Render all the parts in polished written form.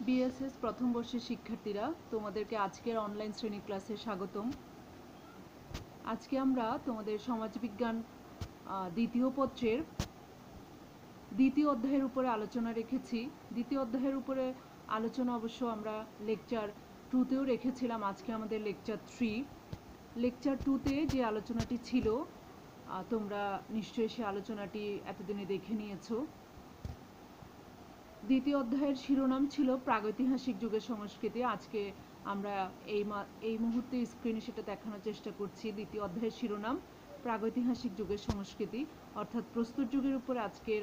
BSS প্রথম বর্ষের শিক্ষার্থীরা, তোমাদেরকে আজকের অনলাইন শ্রেণী ক্লাসে স্বাগতম। আজকে আমরা তোমাদের সমাজবিজ্ঞান দ্বিতীয় পত্রের দ্বিতীয় অধ্যায়ের উপরে আলোচনা রেখেছি। দ্বিতীয় অধ্যায়ের উপরে আলোচনা অবশ্য আমরা লেকচার 2তেও রেখেছিলাম। আজকে আমাদের লেকচার 3। লেকচার 2তে যে আলোচনাটি ছিল, তোমরা নিশ্চয়ই সে আলোচনাটি এতদিনে দেখে নিয়েছো। দ্বিতীয় অধ্যায়ের শিরোনাম ছিল প্রাগৈতিহাসিক যুগের সংস্কৃতি। আজকে আমরা এই মুহূর্তে স্ক্রিনে সেটা দেখানোর চেষ্টা করছি। দ্বিতীয় অধ্যায়ের শিরোনাম প্রাগৈতিহাসিক যুগের সংস্কৃতি, অর্থাৎ প্রস্তর যুগের উপরে আজকের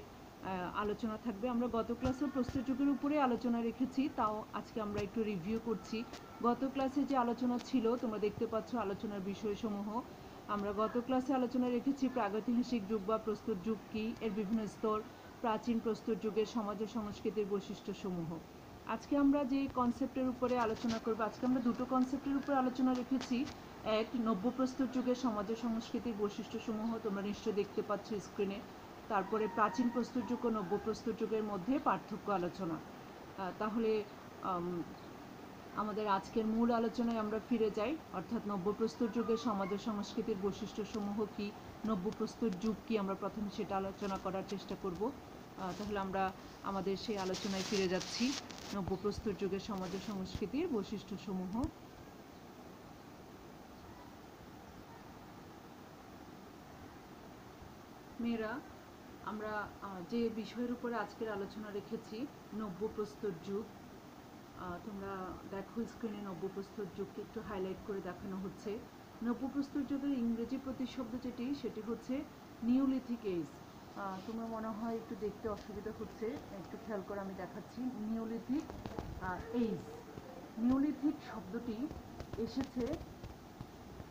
আলোচনা থাকবে। আমরা গত ক্লাসে প্রস্তর যুগের উপরে আলোচনা রেখেছি, তাও আজকে আমরা একটু রিভিউ করছি। গত ক্লাসে যে আলোচনা ছিল, তোমরা দেখতে পাচ্ছ আলোচনার বিষয়সমূহ। আমরা গত ক্লাসে আলোচনা রেখেছি প্রাগৈতিহাসিক যুগ বা প্রস্তর যুগ কী, এর বিভিন্ন স্তর, প্রাচীন প্রস্তর যুগের সমাজ ও সংস্কৃতির বৈশিষ্ট্যসমূহ। আজকে আমরা যে কনসেপ্টের উপরে আলোচনা করব, আজকে আমরা দুটো কনসেপ্টের উপরে আলোচনা রেখেছি। এক, নব্য প্রস্তর যুগের সমাজ ও সংস্কৃতির বৈশিষ্ট্যসমূহ, তোমরা নিশ্চয়ই দেখতে পাচ্ছ স্ক্রিনে। তারপরে প্রাচীন প্রস্তর যুগ ও নব্য প্রস্তর যুগের মধ্যে পার্থক্য আলোচনা। তাহলে আমাদের আজকের মূল আলোচনায় আমরা ফিরে যাই, অর্থাৎ নব্যপ্রস্তর যুগের সমাজ ও সংস্কৃতির বৈশিষ্ট্যসমূহ কী, নব্যপ্রস্তর যুগ কী, আমরা প্রথমে সেটা আলোচনা করার চেষ্টা করব। তাহলে আমরা আমাদের সেই আলোচনায় ফিরে যাচ্ছি। নব্যপ্রস্তর যুগের সমাজ ও সংস্কৃতির বৈশিষ্ট্যসমূহ। মেয়েরা, আমরা যে বিষয়ের উপরে আজকের আলোচনা রেখেছি, নব্যপ্রস্তর যুগ। তোমরা দেখো স্ক্রিনে নব্যপ্রস্তর যুগকে একটু হাইলাইট করে দেখানো হচ্ছে। নব্যপ্রস্তর যুগের ইংরেজি প্রতিশব্দ যেটি হচ্ছে নিওলিথিক এজ। তোমরা মনে হয় একটু দেখতে অসুবিধা হচ্ছে, একটু খেয়াল করে আমি দেখাচ্ছি। নিওলিথিক এজ, নিওলিথিক শব্দটি এসেছে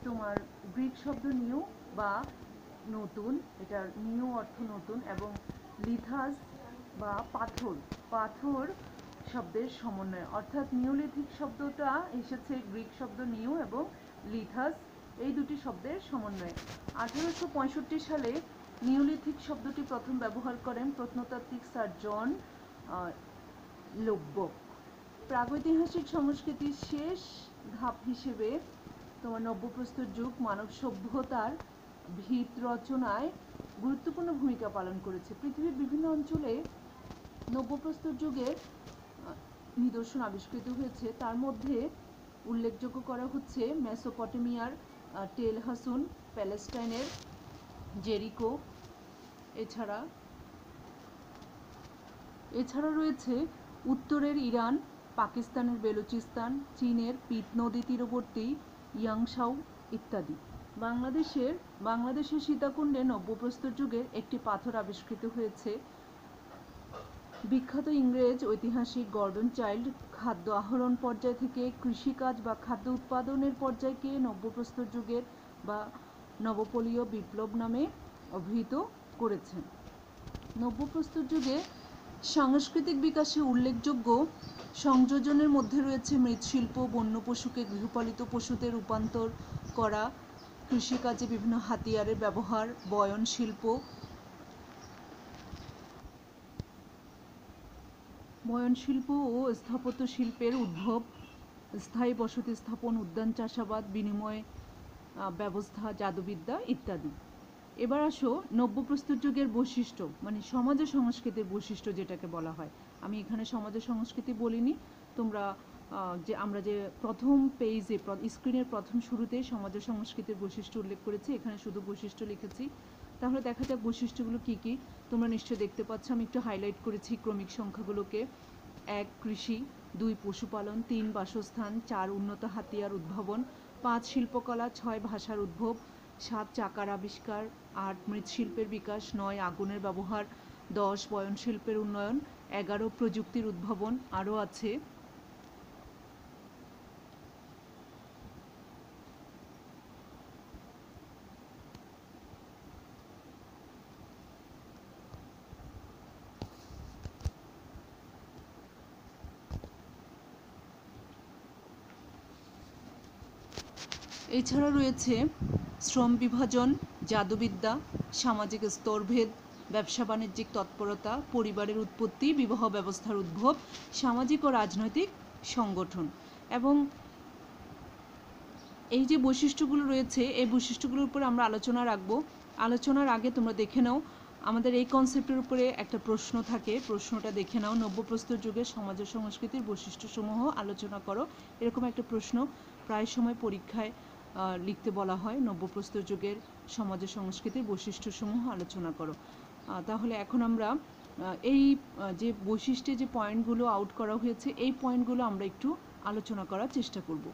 তোমার গ্রিক শব্দ নিউ বা নতুন, এটার নিউ অর্থ নতুন, এবং লিথাস বা পাথর, পাথর শব্দের সমন্বয়, অর্থাৎ নিওলিথিক শব্দটা এসেছে গ্রিক শব্দ নিউ এবং লিথাস, এই দুটি শব্দের সমন্বয়ে। 1865 সালে নিওলিথিক শব্দটি প্রথম ব্যবহার করেন প্রত্নতাত্ত্বিক স্যার জন লোব্বক। প্রাগৈতিহাসিক সংস্কৃতির শেষ ধাপ হিসেবে তোমার নব্যপ্রস্তর যুগ মানব সভ্যতার ভিত রচনায় গুরুত্বপূর্ণ ভূমিকা পালন করেছে। পৃথিবীর বিভিন্ন অঞ্চলে নব্যপ্রস্তর যুগের নিদর্শন আবিষ্কৃত হয়েছে। তার মধ্যে উল্লেখযোগ্য করা হচ্ছে মেসোপটেমিয়ার টেল হাসুন, প্যালেস্টাইনের জেরিকো, এছাড়া রয়েছে উত্তরের ইরান, পাকিস্তানের বেলুচিস্তান, চীনের পিত নদী তীরবর্তী ইয়াংশাও ইত্যাদি। বাংলাদেশের সীতাকুণ্ডে নব্যপ্রস্তর যুগের একটি পাথর আবিষ্কৃত হয়েছে। বিখ্যাত ইংরেজ ঐতিহাসিক গর্ডন চাইল্ড খাদ্য আহরণ পর্যায় থেকে কৃষিকাজ বা খাদ্য উৎপাদনের পর্যায়কে নব্যপ্রস্তর যুগের বা নবপলীয় বিপ্লব নামে অভিহিত করেছেন। নব্যপ্রস্তর যুগে সাংস্কৃতিক বিকাশে উল্লেখযোগ্য সংযোজনের মধ্যে রয়েছে মৃৎশিল্প, বন্য পশুকে গৃহপালিত পশুতে রূপান্তর করা, কৃষিকাজে বিভিন্ন হাতিয়ারের ব্যবহার, বয়ন শিল্প ও স্থাপত্য শিল্পের উদ্ভব, স্থায়ী বসতি স্থাপন, উদ্যান চাষাবাদ, বিনিময় ব্যবস্থা, জাদুবিদ্যা ইত্যাদি। এবার আসো নব্যপ্রস্তর যুগের বৈশিষ্ট্য, মানে সমাজ ও সংস্কৃতির বৈশিষ্ট্য যেটাকে বলা হয়। আমি এখানে সমাজ ও সংস্কৃতি বলিনি, তোমরা আমরা যে প্রথম পেজে স্ক্রিনের প্রথম শুরুতে সমাজ ও সংস্কৃতির বৈশিষ্ট্য উল্লেখ করেছি, এখানে শুধু বৈশিষ্ট্য লিখেছি। তাহলে দেখা যাক বৈশিষ্ট্যগুলো কী কী। তোমরা নিশ্চয়ই দেখতে পাচ্ছ, আমি একটু হাইলাইট করেছি ক্রমিক সংখ্যাগুলোকে। 1 কৃষি, 2 পশুপালন, 3 বাসস্থান, 4 উন্নত হাতিয়ার উদ্ভাবন, 5 শিল্পকলা, 6 ভাষার উদ্ভব, 7 চাকার আবিষ্কার, 8 মৃৎশিল্পের বিকাশ, 9 আগুনের ব্যবহার, 10 বয়নশিল্পের উন্নয়ন, 11 প্রযুক্তির উদ্ভাবন। আরও আছে এছাড়া রয়েছে শ্রম বিভাজন, জাদুবিদ্যা, সামাজিক স্তরভেদ, ব্যবসা বাণিজ্যিক তৎপরতা, পরিবারের উৎপত্তি, বিবাহ ব্যবস্থার উদ্ভব, সামাজিক ও রাজনৈতিক সংগঠন। এবং এই যে বৈশিষ্ট্যগুলো রয়েছে এই বৈশিষ্ট্যগুলোর উপরে আমরা আলোচনা রাখবো। আলোচনার আগে তোমরা দেখে নাও আমাদের এই কনসেপ্টের উপরে একটা প্রশ্ন থাকে, প্রশ্নটা দেখে নাও। নব্যপ্রস্তর যুগের সমাজ ও সংস্কৃতির বৈশিষ্ট্যসমূহ আলোচনা করো, এরকম একটা প্রশ্ন প্রায় সময় পরীক্ষায় লিখতে বলা হয়। নব্যপ্রস্তর যুগের সমাজ ও সংস্কৃতির বৈশিষ্ট্যসমূহ আলোচনা করো। তাহলে এখন আমরা এই যে বৈশিষ্ট্যে যে পয়েন্টগুলো আউট করা হয়েছে এই পয়েন্টগুলো আমরা একটু আলোচনা করার চেষ্টা করব।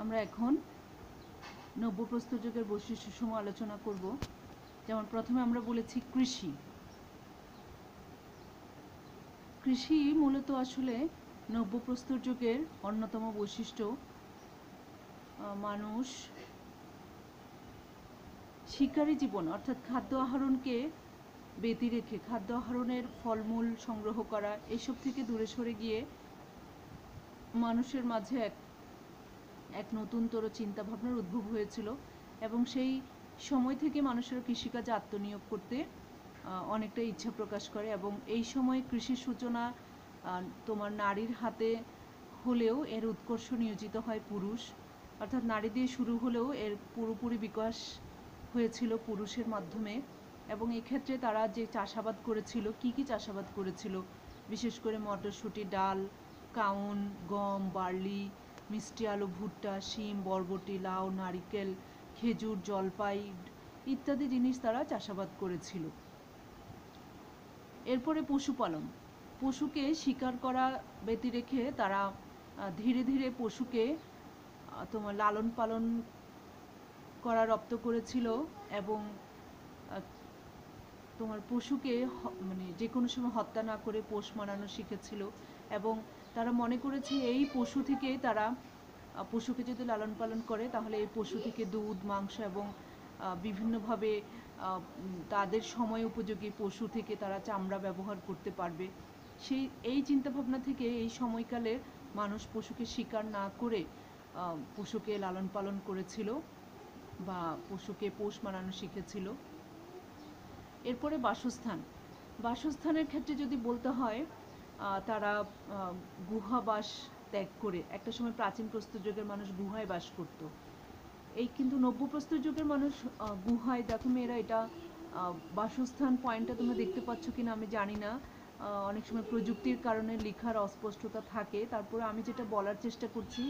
আমরা এখন নব্যপ্রস্তর যুগের বৈশিষ্ট্যসমূহ আলোচনা করব। যেমন প্রথমে আমরা বলেছি কৃষি। কৃষি মূলত আসলে নব্যপ্রস্তর যুগের অন্যতম বৈশিষ্ট্য। মানুষ শিকারী জীবন অর্থাৎ খাদ্য আহরণকে ব্যতি রেখে খাদ্য আহরণের ফলমূল সংগ্রহ করা এসব থেকে দূরে সরে গিয়ে মানুষের মাঝে এক নতুনতর চিন্তাভাবনার উদ্ভব হয়েছিল এবং সেই সময় থেকে মানুষেরা কৃষিকাজে আত্মনিয়োগ করতে অনেকটা ইচ্ছা প্রকাশ করে। এবং এই সময় কৃষির সূচনা তোমার নারীর হাতে হলেও এর উৎকর্ষ নিয়োজিত হয় পুরুষ, অর্থাৎ নারী দিয়ে শুরু হলেও এর পুরোপুরি বিকাশ হয়েছিল পুরুষের মাধ্যমে। এবং এক্ষেত্রে তারা যে চাষাবাদ করেছিল, কি চাষাবাদ করেছিল, বিশেষ করে মটরশুঁটি, ডাল, কাউন, গম, বার্লি, মিষ্টি আলু, ভুট্টা, শিম, বরবটি, লাউ, নারিকেল, খেজুর, জলপাই ইত্যাদি জিনিস তারা চাষাবাদ করেছিল। এরপরে পশুপালন। পশুকে শিকার করা ব্যতি রেখে তারা ধীরে ধীরে পশুকে তোমার লালন পালন করা রপ্ত করেছিল এবং তোমার পশুকে মানে যে কোনো সময় হত্যা না করে পোষ মানানো শিখেছিল। এবং তারা মনে করেছে এই পশু থেকে তারা পশুকে যদি লালন পালন করে তাহলে এই পশু থেকে দুধ, মাংস এবং বিভিন্নভাবে তাদের সময় উপযোগী পশু থেকে তারা চামড়া ব্যবহার করতে পারবে। এই চিন্তাভাবনা থেকে এই সময়কালে মানুষ পশুকে শিকার না করে পশুকে লালন পালন করেছিল বা পশুকে পোষ মানানো শিখেছিল। এরপরে বাসস্থান। বাসস্থানের ক্ষেত্রে যদি বলতে হয় তারা গুহাবাস ত্যাগ করে, একটা সময় প্রাচীন প্রস্তর যুগের মানুষ গুহায় বাস করত। এই কিন্তু নব্যপ্রস্তর যুগের মানুষ গুহায়, দেখো মেয়েরা এটা বাসস্থান পয়েন্টটা তোমরা দেখতে পাচ্ছ কিনা আমি জানি না, অনেক সময় প্রযুক্তির কারণে লেখার অস্পষ্টতা থাকে। তারপরে আমি যেটা বলার চেষ্টা করছি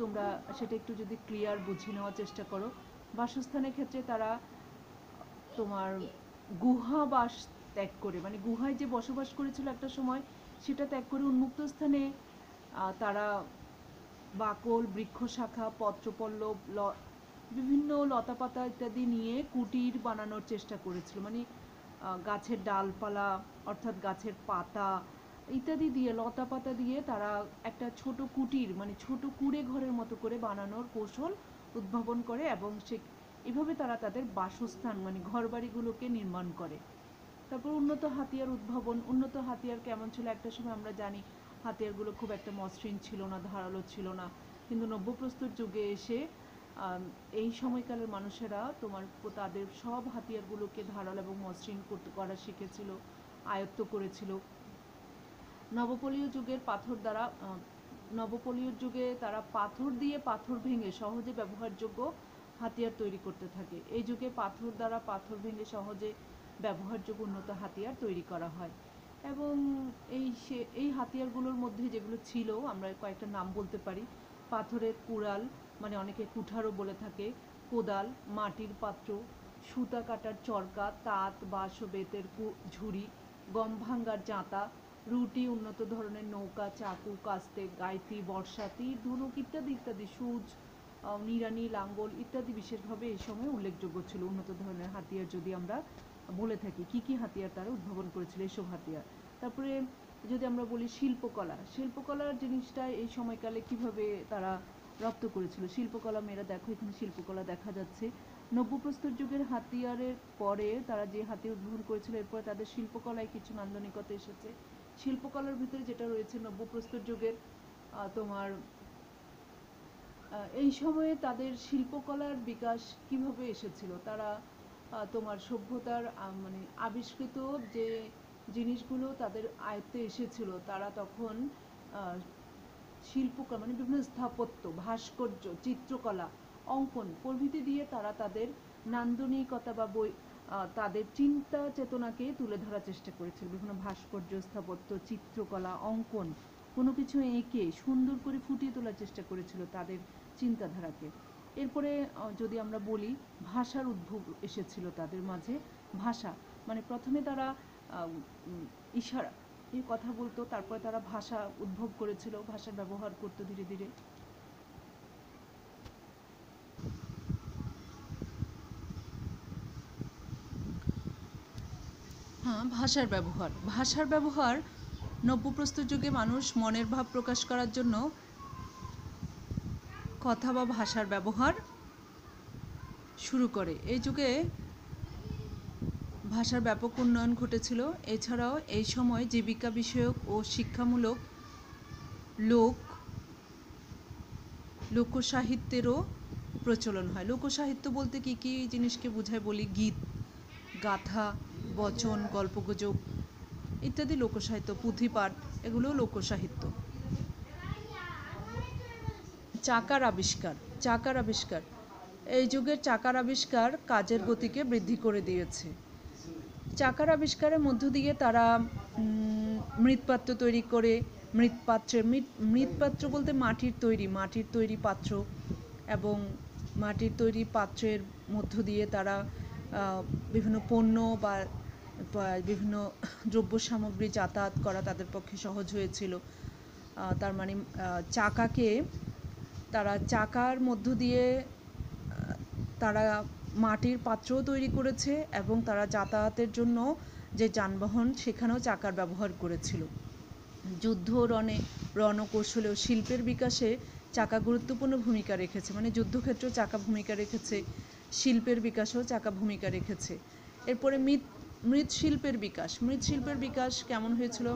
তোমরা সেটা একটু যদি ক্লিয়ার বুঝে নেওয়ার চেষ্টা করো। বাসস্থানের ক্ষেত্রে তারা তোমার গুহাবাস ত্যাগ করে, মানে গুহায় যে বসবাস করেছিল একটা সময় সেটা ত্যাগ করে উন্মুক্ত স্থানে তারা বাকল, বৃক্ষ শাখা, পত্রপল্লব, বিভিন্ন লতাপাতা ইত্যাদি নিয়ে কুটির বানানোর চেষ্টা করেছিল। মানে গাছের ডালপালা অর্থাৎ গাছের পাতা ইত্যাদি দিয়ে, লতা পাতা দিয়ে তারা একটা ছোট কুটির মানে ছোট কুঁড়ে ঘরের মতো করে বানানোর কৌশল উদ্ভাবন করে এবং এভাবে তারা তাদের বাসস্থান মানে ঘরবাড়িগুলোকে নির্মাণ করে। তারপর উন্নত হাতিয়ার উদ্ভাবন। উন্নত হাতিয়ার কেমন ছিল? একটা সময় আমরা জানি হাতিয়ারগুলো খুব একটা মসৃণ ছিল না, ধারালো ছিল না, কিন্তু নব্যপ্রস্তর যুগে এসে এই সময়কালের মানুষেরা তোমার তাদের সব হাতিয়ারগুলোকে ধারালো এবং মসৃণ করা শিখেছিল, আয়ত্ত করেছিল। নবপলীয় যুগের পাথর দ্বারা নবপলীয় যুগে তারা পাথর দিয়ে পাথর ভেঙে সহজে ব্যবহারযোগ্য হাতিয়ার তৈরি করতে থাকে। এই যুগে পাথর দ্বারা পাথর ভেঙে সহজে ব্যবহারযোগ্য উন্নত হাতিয়ার তৈরি করা হয়। এবং এই হাতিয়ারগুলোর মধ্যে যেগুলো ছিল আমরা কয়েকটা নাম বলতে পারি। পাথরের কুড়াল, মানে অনেকে কুঠারও বলে থাকে, কোদাল, মাটির পাত্র, সুতা কাটার চরকা, তাঁত, বাঁশ ও বেতের ঝুড়ি, গম ভাঙ্গার জাঁতা, রুটি, উন্নত ধরনের নৌকা, চাকু, কাস্তে, গাইতি, বর্ষা, তীর, ধনুক ইত্যাদি ইত্যাদি, সূচ, নিড়ানি, লাঙ্গল ইত্যাদি বিশেষভাবে এই সময় উল্লেখযোগ্য ছিল। উন্নত ধরনের হাতিয়ার যদি আমরা বলে থাকি, কি হাতিয়ার তারা উদ্ভাবন করেছিল, এসব হাতিয়ার। তারপরে যদি আমরা বলি শিল্পকলা, শিল্পকলার জিনিসটা এই সময়কালে কিভাবে তারা রপ্ত করেছিল। শিল্পকলা মেয়েরা দেখো এখানে শিল্পকলা দেখা যাচ্ছে। নব্যপ্রস্তর যুগের হাতিয়ারের পরে তারা যে হাতিয়ার উদ্ভাবন করেছিল, এরপরে তাদের শিল্পকলায় কিছু নান্দনিকতা এসেছে। শিল্পকলার ভিতরে যেটা রয়েছে নব্যপ্রস্তর যুগের তোমার এই সময়ে তাদের শিল্পকলার বিকাশ কিভাবে এসেছিল, তারা তোমার সভ্যতার মানে আবিষ্কৃত যে জিনিসগুলো তাদের আয়ত্তে এসেছিল, তারা তখন শিল্পকলা মানে বিভিন্ন স্থাপত্য, ভাস্কর্য, চিত্রকলা, অঙ্কন প্রভৃতি দিয়ে তারা তাদের নান্দনিকতা বা তাদের চিন্তা চেতনাকে তুলে ধরার চেষ্টা করেছিল। বিভিন্ন ভাস্কর্য, স্থাপত্য, চিত্রকলা, অঙ্কন, কোনো কিছু এঁকে সুন্দর করে ফুটিয়ে তোলার চেষ্টা করেছিল তাদের চিন্তাধারাকে। এরপরে যদি আমরা বলি, ভাষার উদ্ভব এসেছিল তাদের মাঝে। ভাষা মানে প্রথমে তারা ইশারা এই কথা বলতো, তারপরে তারা ভাষা উদ্ভব করেছিল, ভাষার ব্যবহার করতো ধীরে ধীরে। হ্যাঁ, ভাষার ব্যবহার নব্যপ্রস্তর যুগে মানুষ মনের ভাব প্রকাশ করার জন্য কথা বা ভাষার ব্যবহার শুরু করে। এই যুগে ভাষার ব্যাপক উন্নয়ন ঘটেছিল। এছাড়াও এই সময় জীবিকা বিষয়ক ও শিক্ষামূলক লোকসাহিত্যেরও প্রচলন হয়। লোকসাহিত্য বলতে কী কী জিনিসকে বোঝায় বলি, গীত, গাথা, বচন, গল্পগুজব ইত্যাদি লোকসাহিত্য, পুঁথিপাঠ, এগুলো লোকসাহিত্য। চাকার আবিষ্কার এই যুগের চাকার আবিষ্কার কাজের গতিকে বৃদ্ধি করে দিয়েছে। চাকার আবিষ্কারের মধ্য দিয়ে তারা মৃৎপাত্র তৈরি করে, মৃৎপাত্র বলতে মাটির তৈরি পাত্র, এবং মাটির তৈরি পাত্রের মধ্য দিয়ে তারা বিভিন্ন পণ্য বা বিভিন্ন দ্রব্য সামগ্রী যাতায়াত করা তাদের পক্ষে সহজ হয়েছিল। তার মানে চাকার মধ্য দিয়ে তারা মাটির পাত্রও তৈরি করেছে, এবং তারা যাতায়াতের জন্য যে যানবাহন সেখানেও চাকার ব্যবহার করেছিল। যুদ্ধ রণকৌশলে ও শিল্পের বিকাশে চাকা গুরুত্বপূর্ণ ভূমিকা রেখেছে। মানে যুদ্ধক্ষেত্রেও চাকা ভূমিকা রেখেছে, শিল্পের বিকাশেও চাকা ভূমিকা রেখেছে। এরপরে মৃৎশিল্পের বিকাশ কেমন হয়েছিল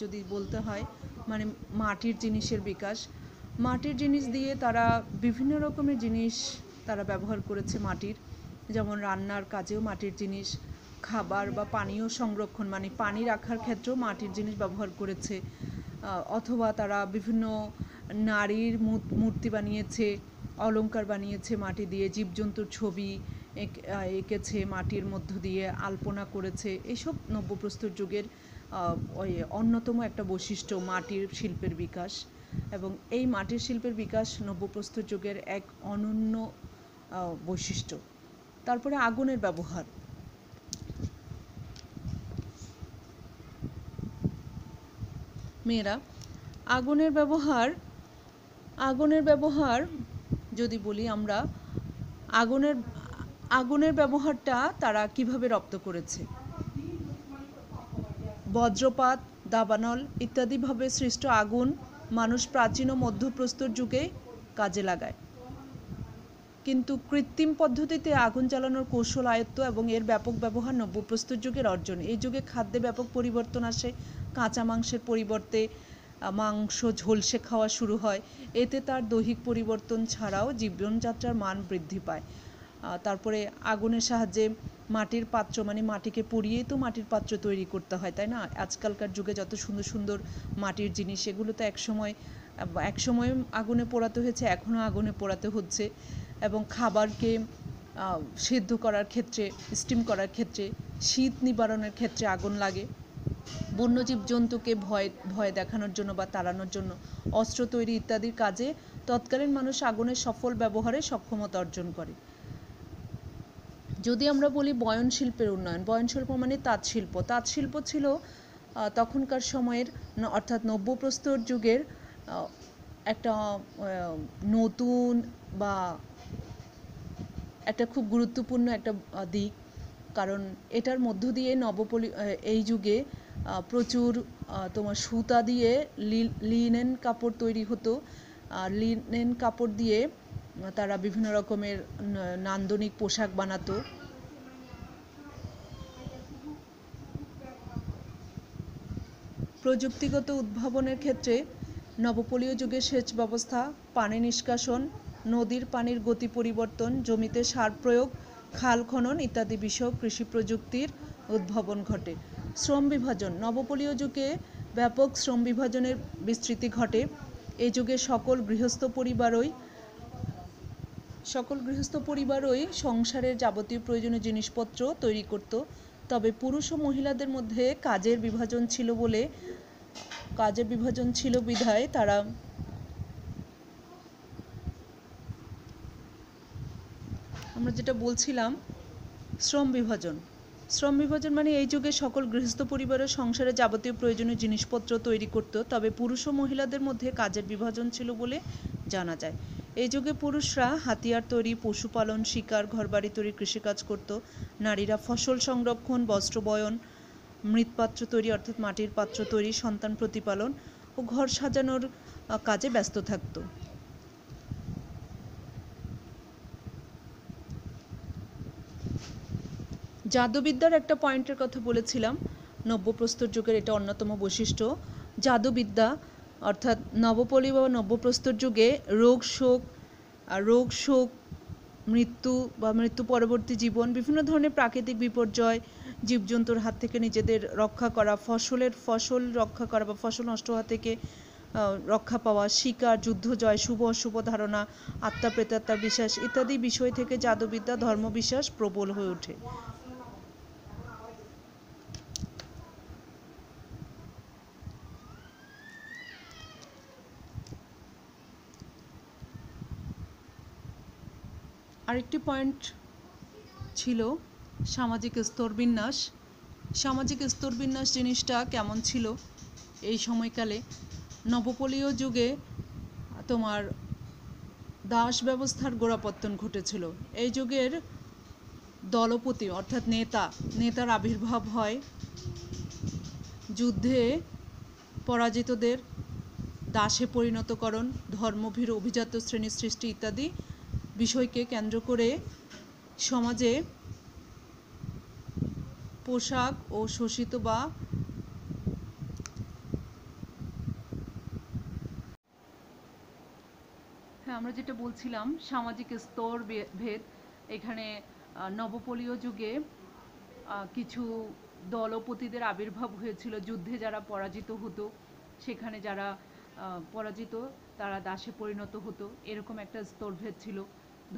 যদি বলতে হয়, মানে মাটির জিনিস দিয়ে তারা বিভিন্ন রকমের জিনিস তারা ব্যবহার করেছে মাটির, যেমন রান্নার কাজেও মাটির জিনিস, খাবার বা পানীয় সংরক্ষণ মানে পানি রাখার ক্ষেত্রেও মাটির জিনিস ব্যবহার করেছে, অথবা তারা বিভিন্ন নারীর মূর্তি বানিয়েছে, অলংকার বানিয়েছে মাটি দিয়ে, জীবজন্তুর ছবি এঁকেছে মাটির মধ্য দিয়ে, আলপনা করেছে। এসব নব্যপ্রস্তর যুগের অন্যতম একটা বৈশিষ্ট্য মাটির শিল্পের বিকাশ। এবং এই মাটির শিল্পের বিকাশ নব্যপ্রস্তর যুগের এক অনন্য বৈশিষ্ট্য। তারপরে আগুনের ব্যবহার। মেয়েরা, আগুনের ব্যবহার যদি বলি আমরা, আগুনের ব্যবহারটা তারা কিভাবে রপ্ত করেছে। বজ্রপাত, দাবানল ইত্যাদিভাবে সৃষ্ট আগুন মানুষ প্রাচীন ও মধ্যপ্রস্তর যুগে কাজে লাগায়। কিন্তু কৃত্রিম পদ্ধতিতে আগুন জ্বালানোর কৌশল আয়ত্ত এবং এর ব্যাপক ব্যবহার নব্যপ্রস্তর যুগের অর্জন। এই যুগে খাদ্যে ব্যাপক পরিবর্তন আসে। কাঁচা মাংসের পরিবর্তে মাংস ঝলসে খাওয়া শুরু হয়। এতে তার দৈহিক পরিবর্তন ছাড়াও জীবনযাত্রার মান বৃদ্ধি পায়। তারপরে আগুনের সাহায্যে মাটির পাত্র, মানে মাটিকে পুড়িয়েই তো মাটির পাত্র তৈরি করতে হয়, তাই না? আজকালকার যুগে যত সুন্দর সুন্দর মাটির জিনিস, এগুলো তো এক সময় আগুনে পোড়াতে হয়েছে, এখনও আগুনে পোড়াতে হচ্ছে। এবং খাবারকে সেদ্ধ করার ক্ষেত্রে, স্টিম করার ক্ষেত্রে, শীত নিবারণের ক্ষেত্রে আগুন লাগে। বন্য জীবজন্তুকে ভয় দেখানোর জন্য বা তাড়ানোর জন্য অস্ত্র তৈরি ইত্যাদির কাজে তৎকালীন মানুষ আগুনের সফল ব্যবহারে সক্ষমতা অর্জন করে। যদি আমরা বলি বয়ন শিল্পের উন্নয়ন, বয়ন শিল্প মানে তাঁত শিল্প ছিল তখনকার সময়ের, অর্থাৎ নব্যপ্রস্তর যুগের একটা নতুন বা একটা খুব গুরুত্বপূর্ণ একটা দিক। কারণ এটার মধ্য দিয়ে এই যুগে প্রচুর তোমার সুতা দিয়ে লিনেন কাপড় তৈরি হতো। আর লিনেন কাপড় দিয়ে তারা বিভিন্ন রকমের নান্দনিক পোশাক বানাতো। প্রযুক্তিগত উদ্ভাবনের ক্ষেত্রে নবপলীয় যুগের সেচ ব্যবস্থা, পানি নিষ্কাশন, নদীর পানির গতি পরিবর্তন, জমিতে সার প্রয়োগ, খাল খনন ইত্যাদি বিষয়ক কৃষি প্রযুক্তির উদ্ভাবন ঘটে। শ্রম বিভাজন, নবপলীয় যুগে ব্যাপক শ্রম বিভাজনের বিস্তৃতি ঘটে। এই যুগে সকল গৃহস্থ পরিবারই সংসারের যাবতীয় প্রয়োজনীয় জিনিসপত্র তৈরি করত। তবে পুরুষ ও মহিলাদের মধ্যে কাজের বিভাজন ছিল বিধায় তারা আমরা যেটা বলছিলাম শ্রম বিভাজন মানে এই যুগে সকল গৃহস্থ পরিবারের সংসারে যাবতীয় প্রয়োজনীয় জিনিসপত্র তৈরি করত। তবে পুরুষ ও মহিলাদের মধ্যে কাজের বিভাজন ছিল বলে জানা যায়। এই যুগে পুরুষরা হাতিয়ার তৈরি, পশুপালন, শিকার, ঘরবাড়ি তৈরি, কৃষিকাজ করত। নারীরা ফসল সংরক্ষণ, বস্ত্র বয়ন, মৃৎপাত্র তৈরি অর্থাৎ মাটির পাত্র তৈরি, সন্তান প্রতিপালন ও ঘর সাজানোর কাজে ব্যস্ত থাকত। জাদুবিদ্যার একটা পয়েন্টের কথা বলেছিলাম, নব্যপ্রস্তর যুগের এটা অন্যতম বৈশিষ্ট্য। জাদুবিদ্যা অর্থাৎ নবপলী বা নব্যপ্রস্তর যুগে রোগ শোক, মৃত্যু বা মৃত্যু পরবর্তী জীবন, বিভিন্ন ধরনের প্রাকৃতিক বিপর্যয়, জীবজন্তুর হাত থেকে নিজেদের রক্ষা করা, ফসল রক্ষা করা বা ফসল নষ্ট হওয়া থেকে রক্ষা পাওয়া, শিকার, যুদ্ধ জয়, শুভ অশুভ ধারণা, আত্মা প্রেতাত্মার বিশ্বাস ইত্যাদি বিষয় থেকে জাদুবিদ্যা ধর্মবিশ্বাস প্রবল হয়ে ওঠে। আরেকটি পয়েন্ট ছিল সামাজিক স্তরবিন্যাস। সামাজিক স্তরবিন্যাস জিনিসটা কেমন ছিল এই সময়কালে? নবপলীয় যুগে তোমার দাস ব্যবস্থার গোড়াপত্তন ঘটেছিল। এই যুগের দলপতি অর্থাৎ নেতার আবির্ভাব হয়। যুদ্ধে পরাজিতদের দাসে পরিণতকরণ, ধর্মভীরু অভিজাত শ্রেণীর সৃষ্টি ইত্যাদি বিষয়কে কেন্দ্র করে সমাজে পোশাক ও শোষিত বা আমরা যেটা বলছিলাম সামাজিক স্তর ভেদ, এখানে নবপলীয় যুগে কিছু দলপতিদের আবির্ভাব হয়েছিল। যুদ্ধে যারা পরাজিত হতো, সেখানে যারা পরাজিত তারা দাসে পরিণত হতো, এরকম একটা স্তরভেদ ছিল।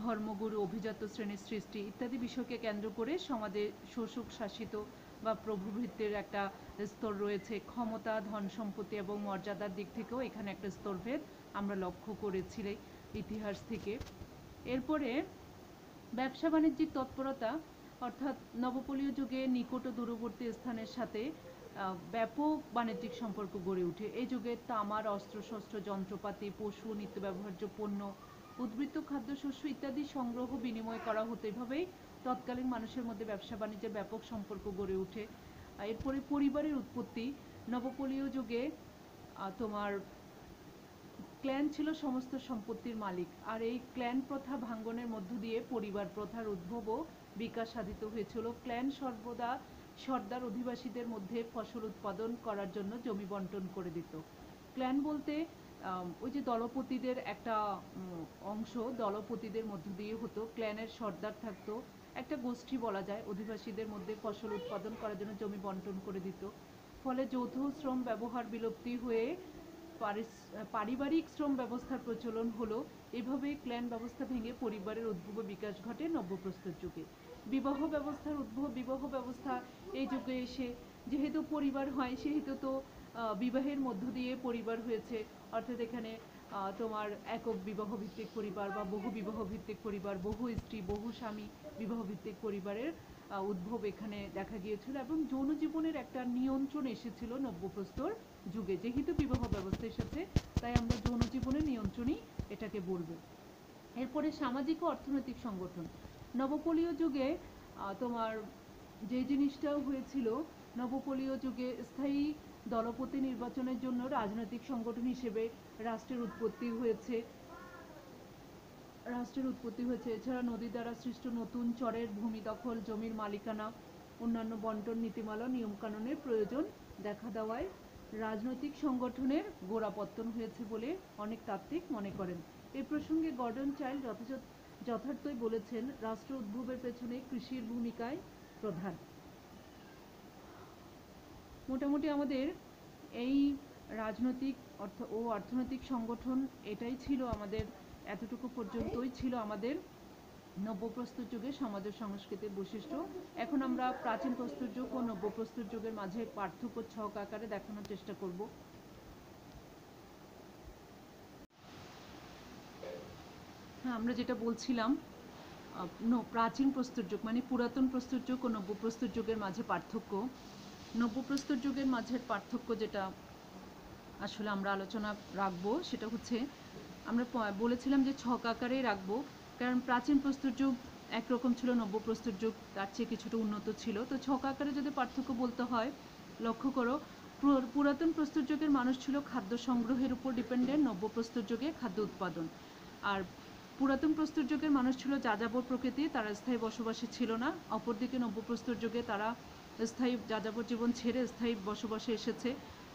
ধর্মগুরু, অভিজাত শ্রেণীর সৃষ্টি ইত্যাদি বিষয়কে কেন্দ্র করে সমাজে শোষক শাসিত বা প্রভুভৃত্যের একটা স্তর রয়েছে। ক্ষমতা, ধন সম্পত্তি এবং মর্যাদার দিক থেকেও এখানে একটা স্তরভেদ আমরা লক্ষ্য করেছি ইতিহাস থেকে। এরপরে ব্যবসা বাণিজ্যিক তৎপরতা, অর্থাৎ নবপলীয় যুগে নিকট ও দূরবর্তী স্থানের সাথে ব্যাপক বাণিজ্যিক সম্পর্ক গড়ে ওঠে। এই যুগে তামার অস্ত্রশস্ত্র, যন্ত্রপাতি, পশু, নিত্য ব্যবহার্য পণ্য, উদ্বৃত্ত খাদ্যশস্য ইত্যাদি সংগ্রহ বিনিময় করা হতো। এভাবেই তৎকালীন মানুষের মধ্যে ব্যবসা বাণিজ্যের ব্যাপক সম্পর্ক গড়ে ওঠে। এরপরে পরিবারের উৎপত্তি, নবপলীয় যুগে তোমার ক্ল্যান ছিল সমস্ত সম্পত্তির মালিক, আর এই ক্ল্যান প্রথা ভাঙ্গনের মধ্য দিয়ে পরিবার প্রথার উদ্ভব ও বিকাশ সাধিত হয়েছিল। ক্ল্যান সর্বদা সর্দার অধিবাসীদের মধ্যে ফসল উৎপাদন করার জন্য জমি বন্টন করে দিত। ক্ল্যান বলতে ওই যে দলপতিদের একটা অংশ, দলপতিদের মধ্য দিয়ে হতো। ক্ল্যানের সর্দার থাকতো, একটা গোষ্ঠী বলা যায়, অধিবাসীদের মধ্যে ফসল উৎপাদন করার জন্য জমি বন্টন করে দিত। ফলে যৌথ শ্রম ব্যবহার বিলুপ্তি হয়ে পারিবারিক শ্রম ব্যবস্থার প্রচলন হলো। এভাবে ক্ল্যান ব্যবস্থা ভেঙে পরিবারের উদ্ভব বিকাশ ঘটে নব্যপ্রস্তর যুগে। বিবাহ ব্যবস্থার উদ্ভব, বিবাহ ব্যবস্থা এই যুগে এসে যেহেতু পরিবার হয় সেহেতু তো বিবাহের মধ্য দিয়ে পরিবার হয়েছে, অর্থাৎ এখানে তোমার একক বিবাহ ভিত্তিক পরিবার বা বহু বিবাহ ভিত্তিক পরিবার, বহু স্ত্রী বহু স্বামী বিবাহ ভিত্তিক পরিবারের উদ্ভব এখানে দেখা গিয়েছিল এবং যৌন জীবনের একটা নিয়ন্ত্রণ এসেছিল নব্যপ্রস্তর যুগে। যেহেতু বিবাহ ব্যবস্থা এসেছে তাই আমরা যৌন জীবনের নিয়ন্ত্রণই এটাকে বলবো। এরপরে সামাজিক ও অর্থনৈতিক সংগঠন, নবপলীয় যুগে তোমার যে জিনিসটা হয়েছিল, নবপলীয় যুগে স্থায়ী দলপতি নির্বাচনের জন্য রাজনৈতিক সংগঠন হিসেবে রাষ্ট্রের উৎপত্তি হয়েছে। রাষ্ট্রের উৎপত্তি হয়েছে। এছাড়া নদী দ্বারা সৃষ্ট নতুন চরের ভূমি দখল, জমির মালিকানা, অন্যান্য বন্টন নীতিমালা নিয়মকানুনের প্রয়োজন দেখা দেওয়ায় রাজনৈতিক সংগঠনের গোড়াপত্তন হয়েছে বলে অনেক তাত্ত্বিক মনে করেন। এ প্রসঙ্গে গর্ডন চাইল্ড যথার্থই বলেছেন, রাষ্ট্র উদ্ভবের পেছনে কৃষির ভূমিকায় প্রধান। মোটামুটি আমাদের এই রাজনৈতিক অর্থনৈতিক সংগঠন এটাই ছিল আমাদের, এতটুকু পর্যন্তই ছিল আমাদের নব্যপ্রস্তর যুগের সমাজ ও সংস্কৃতির বৈশিষ্ট্য। এখন আমরা প্রাচীন প্রস্তর যুগ ও নব্যপ্রস্তর যুগের মাঝে পার্থক্য ছক আকারে দেখানোর চেষ্টা করব। হ্যাঁ, আমরা যেটা বলছিলাম, প্রাচীন প্রস্তর যুগ মানে পুরাতন প্রস্তর যুগ ও নব্যপ্রস্তর যুগের মাঝে পার্থক্য। নব্যপ্রস্তর যুগের মাঝের পার্থক্য যেটা আসলে আমরা আলোচনা রাখবো সেটা হচ্ছে, আমরা বলেছিলাম যে ছক আকারেই রাখবো, কারণ প্রাচীন প্রস্তর যুগ একরকম ছিল, নব্যপ্রস্তর যুগ তার চেয়ে কিছুটা উন্নত ছিল। তো ছক আকারে যদি পার্থক্য বলতে হয়, লক্ষ্য করো, পুরাতন প্রস্তর যুগের মানুষ ছিল খাদ্য সংগ্রহের উপর ডিপেন্ডেন্ট, নব্যপ্রস্তর যুগে খাদ্য উৎপাদন। আর পুরাতন প্রস্তর যুগের মানুষ ছিল যাযাবর প্রকৃতি, তারা স্থায়ী বসবাসী ছিল না। অপরদিকে নব্যপ্রস্তর যুগে তারা স্থায়ী যাযাবর জীবন ছেড়ে স্থায়ী বসবাসে এসেছে।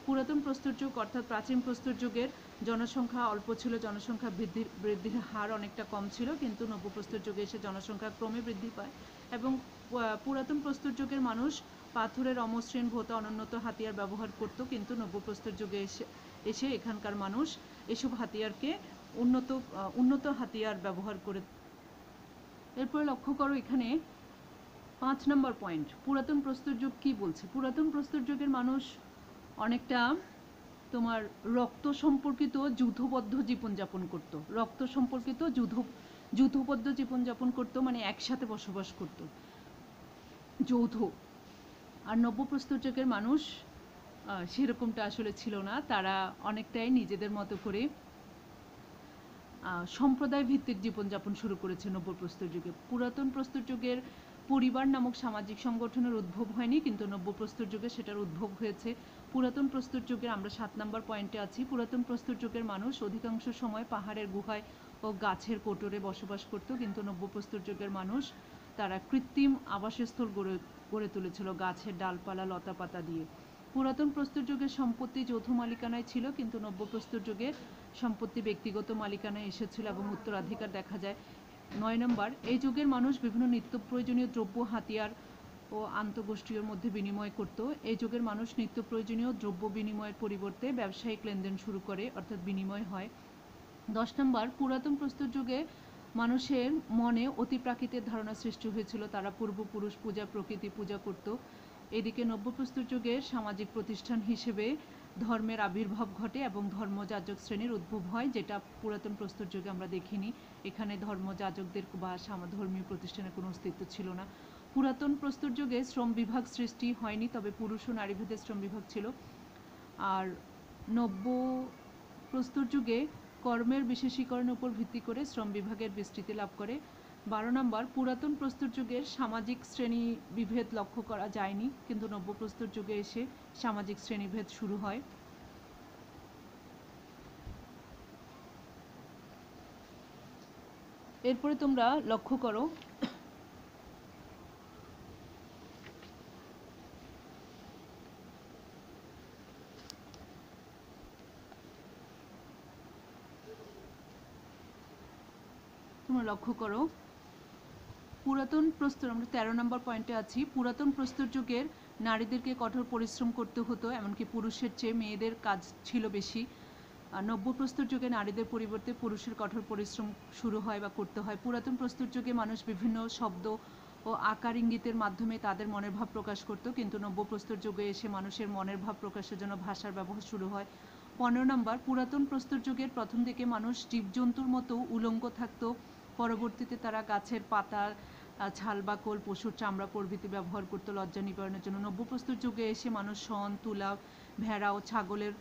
পুরাতন প্রস্তর যুগ অর্থাৎ প্রাচীন প্রস্তর যুগের জনসংখ্যা অল্প ছিল, জনসংখ্যা বৃদ্ধির হার অনেকটা কম ছিল, কিন্তু নব্যপ্রস্তর যুগে এসে জনসংখ্যা ক্রমে বৃদ্ধি পায়। এবং পুরাতন প্রস্তর যুগের মানুষ পাথরের অমসৃণ ভোঁতা অনুন্নত হাতিয়ার ব্যবহার করত, কিন্তু নব্যপ্রস্তর যুগে এসে এখানকার মানুষ এসব হাতিয়ারকে উন্নত হাতিয়ার ব্যবহার করে। এরপরে লক্ষ্য করো এখানে 5 নম্বর পয়েন্ট, পুরাতন প্রস্তর যুগ কি বলছে। পুরাতন প্রস্তর যুগের মানুষ অনেকটা তোমার রক্ত সম্পর্কিত যৌথবদ্ধ জীবনযাপন করত, রক্ত সম্পর্কিত যৌথবদ্ধ জীবনযাপন করত, মানে একসাথে বসবাস করত, যৌথ। আর নব্যপ্রস্তর যুগের মানুষ সেরকমটা আসলে ছিল না, তারা অনেকটাই নিজেদের মতো করে সম্প্রদায় ভিত্তিক জীবনযাপন শুরু করেছে নব্যপ্রস্তর যুগে। পুরাতন প্রস্তর যুগের পরিবার নামক সামাজিক সংগঠনের উদ্ভব হয়নি, কিন্তু নব্যপ্রস্তর যুগে সেটার উদ্ভব হয়েছে। পুরাতন প্রস্তর যুগের আমরা 7 নম্বর পয়েন্টে আছি। পুরাতন প্রস্তর যুগের মানুষ অধিকাংশ সময় পাহাড়ের গুহায় ও গাছের কোটরে বসবাস করত, কিন্তু নব্যপ্রস্তর যুগের মানুষ তারা কৃত্রিম আবাসস্থল গড়ে তুলেছিল গাছের ডালপালা লতাপাতা দিয়ে। পুরাতন প্রস্তর যুগের সম্পত্তি যৌথ মালিকানায় ছিল, কিন্তু নব্যপ্রস্তর যুগে সম্পত্তি ব্যক্তিগত মালিকানায় এসেছিল এবং উত্তরাধিকার দেখা যায়। 9 নম্বর, এই যুগের মানুষ বিভিন্ন নিত্য প্রয়োজনীয় দ্রব্য হাতিয়ার ও আন্তঃগোষ্ঠীর মধ্যে বিনিময় করত। এই যুগের মানুষ নিত্য প্রয়োজনীয় দ্রব্য বিনিময়ের পরিবর্তে ব্যবসায়িক লেনদেন শুরু করে, অর্থাৎ বিনিময় হয়। 10 নম্বর, পুরাতন প্রস্তর যুগে মানুষের মনে অতিপ্রাকৃতের ধারণা সৃষ্টি হয়েছিল, তারা পূর্বপুরুষ পূজা প্রকৃতি পূজা করত। এদিকে নব্যপ্রস্তর যুগের সামাজিক প্রতিষ্ঠান হিসেবে ধর্মের আবির্ভাব ঘটে এবং ধর্মযাজক শ্রেণীর উদ্ভব হয়, যেটা পুরাতন প্রস্তর যুগে আমরা দেখিনি। এখানে ধর্মযাজকদের বা ধর্মীয় প্রতিষ্ঠানের কোনো অস্তিত্ব ছিল না। পুরাতন প্রস্তর যুগে শ্রম বিভাগ সৃষ্টি হয়নি, তবে পুরুষ ও নারী ভেদে শ্রম বিভাগ ছিল। আর নব্য প্রস্তর যুগে কর্মের বিশেষীকরণের উপর ভিত্তি করে শ্রম বিভাগের বিস্তৃতি লাভ করে। 12 নম্বর, পুরাতন প্রস্তর যুগের সামাজিক শ্রেণী বিভেদ লক্ষ্য করা যায়নি, কিন্তু নব্যপ্রস্তর যুগে এসে সামাজিক শ্রেণীভেদ শুরু হয়। এরপরে তোমরা লক্ষ্য করো, পুরাতন প্রস্তর, আমরা 13 নম্বর পয়েন্টে আছি। পুরাতন প্রস্তর যুগের নারীদেরকে কঠোর পরিশ্রম করতে হতো, এমনকি পুরুষের চেয়ে মেয়েদের কাজ ছিল বেশি। আর নব্যপ্রস্তর যুগে নারীদের পরিবর্তে পুরুষের কঠোর পরিশ্রম শুরু হয় বা করতে হয়। পুরাতন প্রস্তর যুগে মানুষ বিভিন্ন শব্দ ও আকার ইঙ্গিতের মাধ্যমে তাদের মনের ভাব প্রকাশ করত, কিন্তু নব্যপ্রস্তর যুগে এসে মানুষের মনের ভাব প্রকাশের জন্য ভাষার ব্যবহার শুরু হয়। 15 নম্বর, পুরাতন প্রস্তর যুগের প্রথম দিকে মানুষ জীবজন্তুর মতো উলঙ্গ থাকতো, পরবর্তীতে তারা গাছের পাতা, ছাল বাকল, পশুর চামড়া প্রভৃতি ব্যবহার করত লজ্জা নিবারণের জন্য। নব্যপ্রস্তর যুগে এসে মানুষ শন, তুলা, ভেড়া ও ছাগলের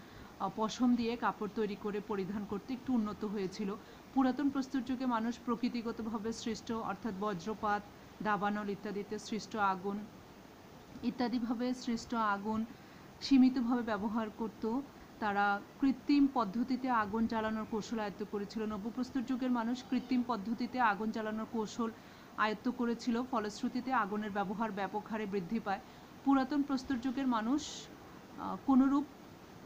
পশম দিয়ে কাপড় তৈরি করে পরিধান করতে একটু উন্নত হয়েছিল। পুরাতন প্রস্তর যুগে মানুষ প্রকৃতিগতভাবে সৃষ্ট অর্থাৎ বজ্রপাত, দাবানল ইত্যাদিতে সীমিতভাবে সৃষ্ট আগুন সীমিতভাবে ব্যবহার করত। তারা কৃত্রিম পদ্ধতিতে আগুন জ্বালানোর কৌশল আয়ত্ত করেছিল। নব্যপ্রস্তর যুগের মানুষ কৃত্রিম পদ্ধতিতে আগুন জ্বালানোর কৌশল আয়ত্ত করেছিল, ফলশ্রুতিতে আগুনের ব্যবহার ব্যাপক হারে বৃদ্ধি পায়। পুরাতন প্রস্তর যুগের মানুষ কোনোরূপ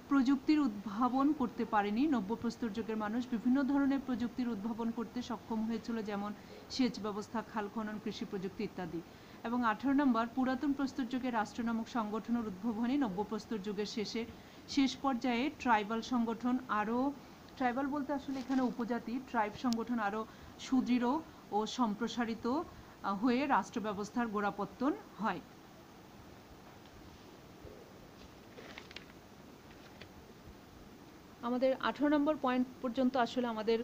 প্রযুক্তির উদ্ভাবন করতে পারেনি। নব্যপ্রস্তর যুগের মানুষ বিভিন্ন ধরনের প্রযুক্তির উদ্ভাবন করতে সক্ষম হয়েছিল, যেমন সেচ ব্যবস্থা, খাল খনন, কৃষি প্রযুক্তি ইত্যাদি। এবং 18 নম্বর, পুরাতন প্রস্তর যুগে রাষ্ট্র নামক সংগঠনের উদ্ভাবনী। নব্যপ্রস্তর যুগের শেষ পর্যায়ে ট্রাইবাল সংগঠন আরও, ট্রাইবাল বলতে আসলে এখানে উপজাতি, ট্রাইব সংগঠন আরও সুদৃঢ় ও সম্প্রসারিত হয়ে রাষ্ট্র ব্যবস্থার গোড়াপত্তন হয়। আমাদের 18 নম্বর পয়েন্ট পর্যন্ত আসলে আমাদের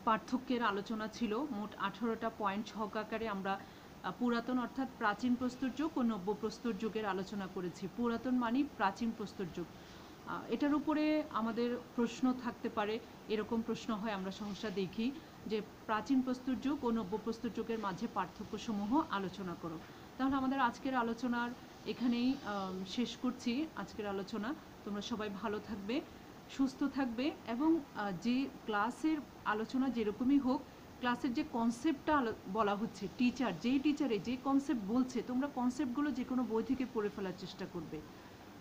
পার্থক্যের আলোচনা ছিল। মোট 18টা পয়েন্ট ছক আকারে আমরা পুরাতন অর্থাৎ প্রাচীন প্রস্তর যুগ ও নব্য প্রস্তর যুগের আলোচনা করেছি। পুরাতন মানে প্রাচীন প্রস্তর যুগ। এটার উপরে আমাদের প্রশ্ন থাকতে পারে, এরকম প্রশ্ন হয় আমরা সহসা দেখি যে প্রাচীন প্রস্তর যুগ ও নব্য প্রস্তর যুগের মাঝে পার্থক্যসমূহ আলোচনা করো। তাহলে আমাদের আজকের আলোচনার এখানেই শেষ করছি আজকের আলোচনা। তোমরা সবাই ভালো থাকবে, সুস্থ থাকবে এবং যে ক্লাসের আলোচনা যেরকমই হোক, ক্লাসের যে কনসেপ্টটা বলা হচ্ছে, যেই টিচারে যে কনসেপ্ট বলছে, তোমরা কনসেপ্টগুলো যে কোনো বই থেকে পড়ে ফেলার চেষ্টা করবে।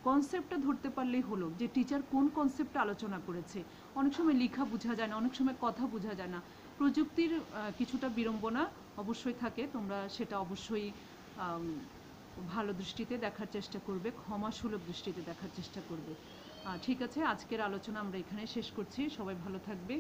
কনসেপ্টটা ধরতে পারলেই হলো যে টিচার কোন কনসেপ্টটা আলোচনা করেছে। অনেক সময় লেখা বোঝা যায় না, অনেক সময় কথা বোঝা যায় না। প্রযুক্তির কিছুটা বিড়ম্বনা অবশ্যই থাকে, তোমরা সেটা অবশ্যই ভালো দৃষ্টিতে দেখার চেষ্টা করবে, ক্ষমাসুলভ দৃষ্টিতে দেখার চেষ্টা করবে। ঠিক আছে, আজকের আলোচনা আমরা এখানে শেষ করছি। সবাই ভালো থাকবে।